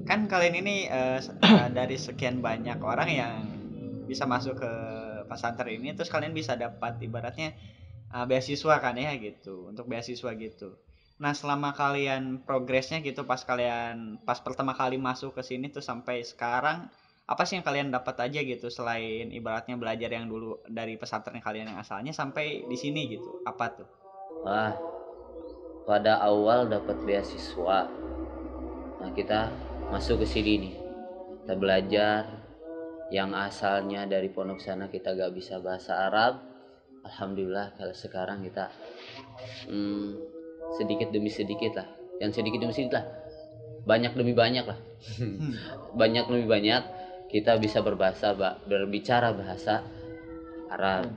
Kan kalian ini dari sekian banyak orang yang bisa masuk ke pesantren ini, terus kalian bisa dapat ibaratnya beasiswa kan ya gitu, untuk beasiswa gitu. Nah, selama kalian progresnya gitu, pas pertama kali masuk ke sini tuh sampai sekarang, apa sih yang kalian dapat aja gitu selain ibaratnya belajar yang dulu dari pesantren kalian yang asalnya sampai di sini gitu? Apa tuh? Wah, pada awal dapat beasiswa. Nah, kita masuk ke sini nih. Kita belajar yang asalnya dari pondok sana kita gak bisa bahasa Arab. Alhamdulillah kalau sekarang kita sedikit demi sedikit lah. Yang sedikit demi sedikit lah. Banyak demi banyak lah. Banyak demi banyak kita bisa berbicara bahasa Arab.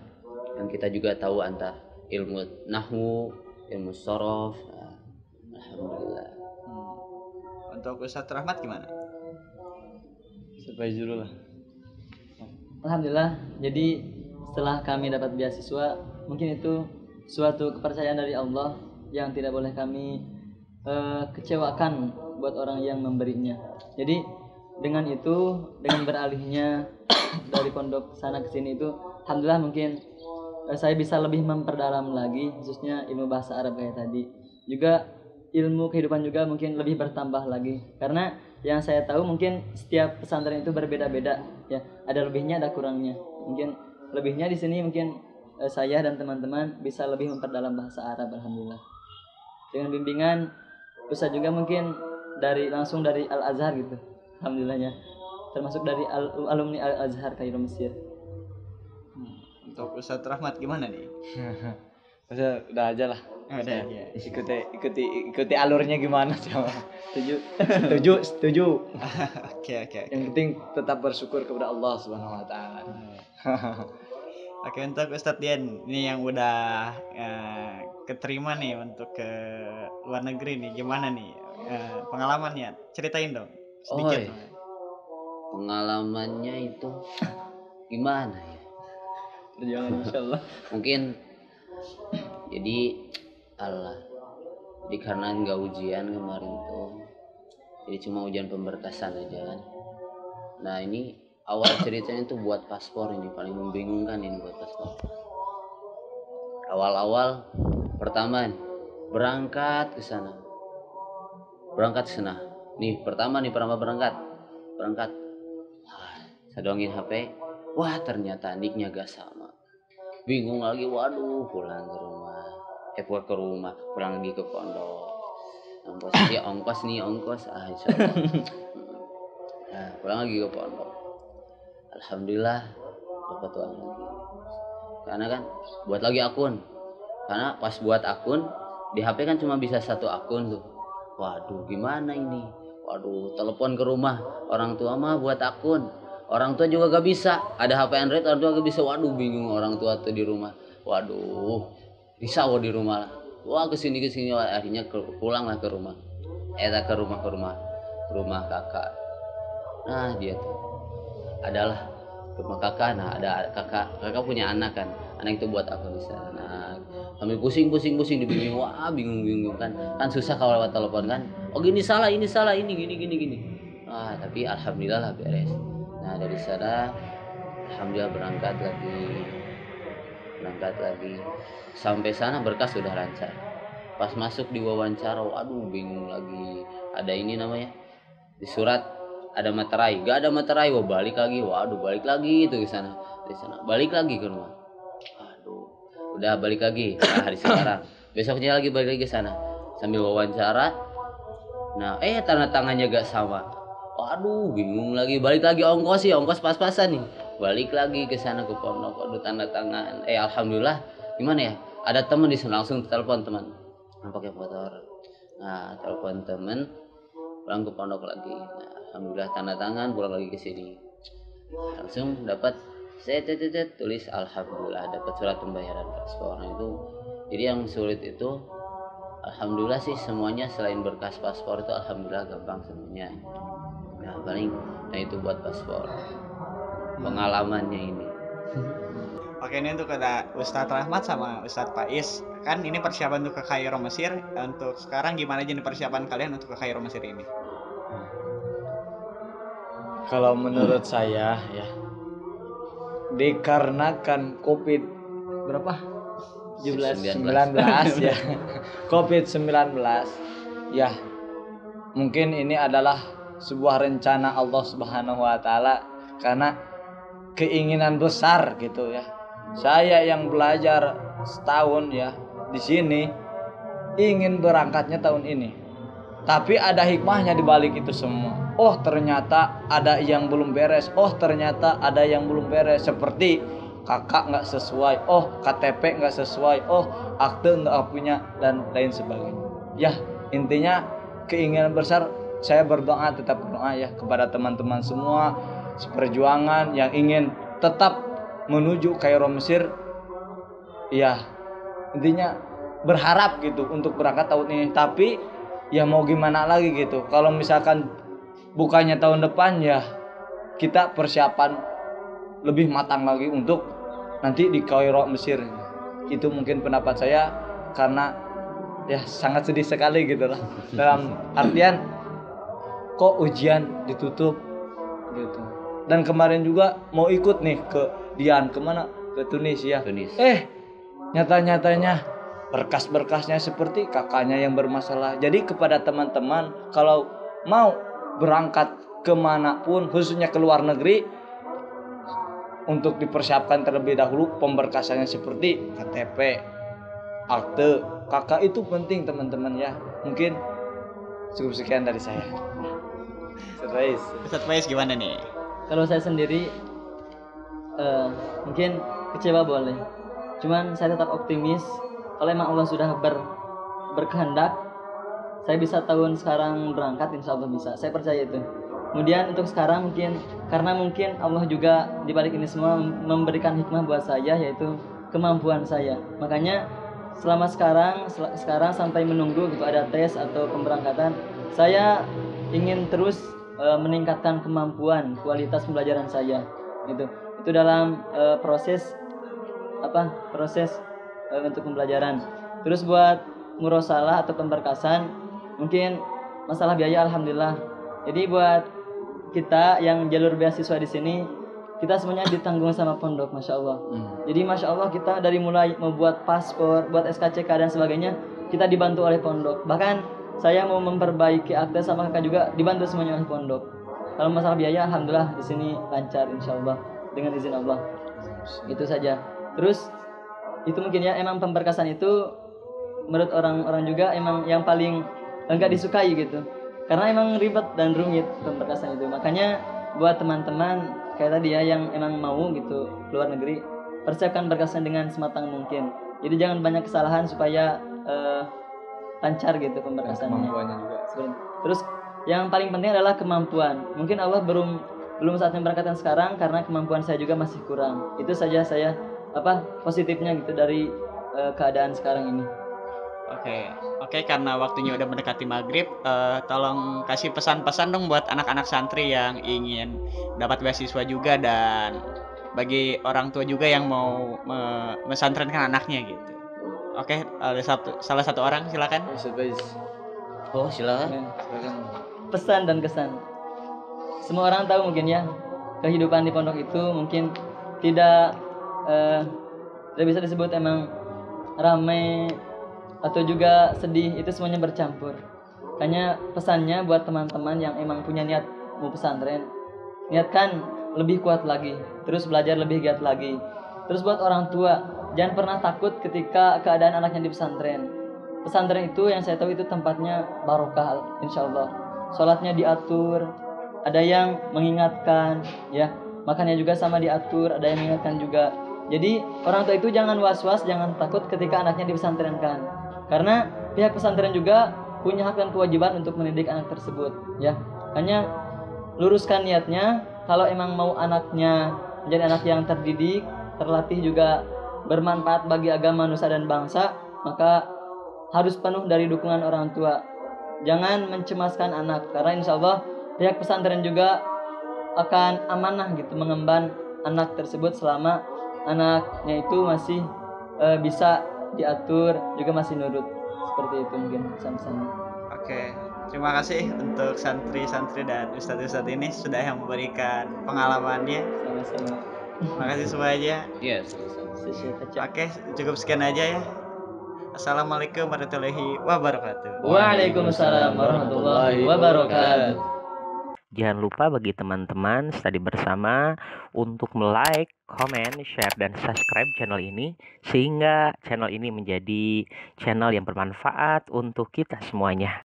Dan kita juga tahu antara ilmu nahwu, ilmu sorof. Nah, alhamdulillah. Untuk Ustadz Rahmat gimana? Sampai dulu lah. Alhamdulillah, jadi setelah kami dapat beasiswa, mungkin itu suatu kepercayaan dari Allah yang tidak boleh kami kecewakan buat orang yang memberinya. Jadi dengan itu, dengan beralihnya dari pondok sana ke sini itu, alhamdulillah mungkin saya bisa lebih memperdalam lagi, khususnya ilmu bahasa Arab kayak tadi. Juga ilmu kehidupan juga mungkin lebih bertambah lagi, karena yang saya tahu mungkin setiap pesantren itu berbeda-beda ya, ada lebihnya ada kurangnya. Mungkin lebihnya di sini mungkin saya dan teman-teman bisa lebih memperdalam bahasa Arab, alhamdulillah. Dengan bimbingan Ustaz juga mungkin langsung dari Al Azhar gitu, alhamdulillahnya, termasuk dari alumni Al Azhar Kairo Mesir. Untuk Ustadz Rahmat gimana nih? Masa udah aja lah. Udah ya. Ikuti alurnya gimana sama. Setuju. Oke. Yang penting tetap bersyukur kepada Allah Subhanahu wa taala. Oke, untuk Ustadz Dian ini yang udah keterima nih untuk ke luar negeri nih, gimana nih pengalamannya? Ceritain dong sedikit. Pengalamannya itu gimana ya? Perjuangan insyaallah. Mungkin jadi karena nggak ujian kemarin tuh, jadi cuma ujian pemberkasan aja kan. Nah, ini awal ceritanya tuh buat paspor, ini paling membingungkan ini buat paspor. Awal pertama nih, berangkat ke sana. Nih pertama berangkat. Saya dongin HP. Wah, ternyata niknya gak sama. Bingung lagi, waduh, pulang lagi ke pondok. Ongkos insyaallah. Nah, pulang lagi ke pondok. Alhamdulillah dapat uang lagi. Karena kan buat lagi akun. Karena pas buat akun di HP kan cuma bisa satu akun tuh. Waduh, gimana ini? Waduh, telepon ke rumah orang tua mah buat akun. Orang tua juga gak bisa. Ada HP Android, orang tua gak bisa. Waduh, bingung orang tua tuh di rumah. Waduh, risau di rumah lah. Wah, kesini akhirnya pulang lah ke rumah. Ke rumah kakak. Nah, dia tuh adalah rumah kakak. Nah, ada kakak punya anak kan. Anak itu buat akun di sana. Nah, kami pusing dibingung. Wah, bingung kan. Kan susah kalau lewat telepon kan. Oh, ini salah, ini gini. Ah, tapi alhamdulillah lah beres. Nah, dari sana alhamdulillah berangkat lagi. Sampai sana berkas sudah lancar. Pas masuk di wawancara, waduh, bingung lagi. Ada ini namanya di surat ada materai, gak ada materai. Balik lagi itu ke sana. Dari sana balik lagi ke rumah. Aduh, udah balik lagi. Nah, hari sekarang besoknya lagi balik lagi ke sana sambil wawancara. Nah, tanda tangannya gak sama. Waduh, bingung lagi. Balik lagi ongkos pas-pasan nih. Balik lagi ke sana ke pondok. Waduh, tanda tangan. Alhamdulillah, gimana ya? Ada teman di sana, langsung telepon teman. Pakai motor. Nah, telepon teman, pulang ke pondok lagi. Nah, alhamdulillah tanda tangan, pulang lagi ke sini. Langsung dapat tulis alhamdulillah dapat surat pembayaran paspor. Nah, itu jadi yang sulit itu alhamdulillah sih semuanya, selain berkas paspor itu alhamdulillah gampang semuanya. Nah, itu buat paspor pengalamannya ini. Oke, ini untuk ada Ustadz Rahmat sama Ustadz Faiz. Kan ini persiapan untuk ke Kairo Mesir. Untuk sekarang gimana aja nih persiapan kalian untuk ke Kairo Mesir ini? Kalau menurut saya ya, dikarenakan COVID berapa? 17 19 ya. COVID-19 ya. Mungkin ini adalah sebuah rencana Allah Subhanahu wa taala karena keinginan besar gitu ya. Saya yang belajar setahun ya di sini ingin berangkatnya tahun ini. Tapi ada hikmahnya di balik itu semua. Oh, ternyata ada yang belum beres. Oh, ternyata ada yang belum beres. Seperti kakak nggak sesuai. Oh, KTP nggak sesuai. Oh, akte nggak punya dan lain sebagainya. Ya, intinya keinginan besar. Saya berdoa, tetap berdoa ya kepada teman-teman semua seperjuangan yang ingin tetap menuju Kairo Mesir. Ya, intinya berharap gitu untuk berangkat tahun ini. Tapi ya mau gimana lagi gitu. Kalau misalkan bukannya tahun depan ya kita persiapan lebih matang lagi untuk nanti di Kairo Mesir. Itu mungkin pendapat saya karena ya sangat sedih sekali gitu lah. Dalam artian kok ujian ditutup gitu. Dan kemarin juga mau ikut nih ke Dian kemana? Ke Tunisia. Tunis. Nyata-nyatanya berkas-berkasnya seperti kakaknya yang bermasalah. Jadi kepada teman-teman kalau mau berangkat kemanapun khususnya ke luar negeri untuk dipersiapkan terlebih dahulu pemberkasannya seperti KTP, akte, kakak itu penting teman-teman ya. Mungkin cukup sekian dari saya. Ustadz Faiz gimana nih? Kalau saya sendiri mungkin kecewa boleh. Cuman saya tetap optimis. Kalau emang Allah sudah berkehendak, saya bisa tahun sekarang berangkat, insya Allah bisa. Saya percaya itu. Kemudian untuk sekarang mungkin karena mungkin Allah juga di balik ini semua memberikan hikmah buat saya, yaitu kemampuan saya. Makanya selama sekarang sampai menunggu gitu ada tes atau pemberangkatan, saya ingin terus meningkatkan kemampuan, kualitas pembelajaran saya. Itu dalam proses untuk pembelajaran. Terus buat murosalah atau pemberkasan mungkin masalah biaya alhamdulillah. Jadi buat kita yang jalur beasiswa di sini kita semuanya ditanggung sama pondok, masya Allah. Jadi masya Allah kita dari mulai membuat paspor, buat SKCK dan sebagainya kita dibantu oleh pondok. Bahkan saya mau memperbaiki akte sama kakak juga dibantu semuanya oleh pondok. Kalau masalah biaya alhamdulillah di sini lancar insya Allah dengan izin Allah. Itu saja. Terus itu mungkin ya emang pemberkasan itu menurut orang-orang juga emang yang paling enggak disukai gitu karena emang ribet dan rumit pemberkasan itu. Makanya buat teman-teman kayak tadi ya yang emang mau gitu keluar negeri, persiapkan berkasan dengan sematang mungkin. Jadi jangan banyak kesalahan supaya lancar gitu pemberkasannya. Kemampuannya juga. Terus yang paling penting adalah kemampuan. Mungkin Allah belum saatnya memberkatkan sekarang karena kemampuan saya juga masih kurang. Itu saja saya positifnya gitu dari keadaan sekarang ini. Oke, karena waktunya udah mendekati maghrib, tolong kasih pesan-pesan dong buat anak-anak santri yang ingin dapat beasiswa juga dan bagi orang tua juga yang mau mesantrenkan anaknya gitu. Oke, ada salah satu orang silakan. Oh, silakan. Pesan dan kesan. Semua orang tahu mungkin ya kehidupan di pondok itu mungkin tidak bisa disebut emang ramai atau juga sedih, itu semuanya bercampur. Hanya pesannya buat teman-teman yang emang punya niat mau pesantren, niatkan lebih kuat lagi, terus belajar lebih giat lagi. Terus buat orang tua, jangan pernah takut ketika keadaan anaknya di pesantren. Pesantren itu yang saya tahu itu tempatnya barokah insyaallah. Sholatnya diatur, ada yang mengingatkan ya, makannya juga sama diatur, ada yang mengingatkan juga. Jadi orang tua itu jangan was-was, jangan takut ketika anaknya dipesantrenkan. Karena pihak pesantren juga punya hak dan kewajiban untuk mendidik anak tersebut ya. Hanya luruskan niatnya, kalau emang mau anaknya menjadi anak yang terdidik, terlatih juga bermanfaat bagi agama, nusa dan bangsa, maka harus penuh dari dukungan orang tua. Jangan mencemaskan anak, karena insya Allah pihak pesantren juga akan amanah gitu mengemban anak tersebut selama anaknya itu masih bisa diatur, juga masih nurut. Seperti itu mungkin pesan-pesannya. Oke, terima kasih untuk santri-santri dan ustadz-ustadz ini sudah yang memberikan pengalamannya. Sama-sama. Terima kasih semuanya. Iya, sama-sama. Syekh Acak. Oke, cukup sekian aja ya. Assalamualaikum warahmatullahi wabarakatuh. Waalaikumsalam warahmatullahi wabarakatuh. Jangan lupa bagi teman-teman study bersama untuk like, comment, share, dan subscribe channel ini sehingga channel ini menjadi channel yang bermanfaat untuk kita semuanya.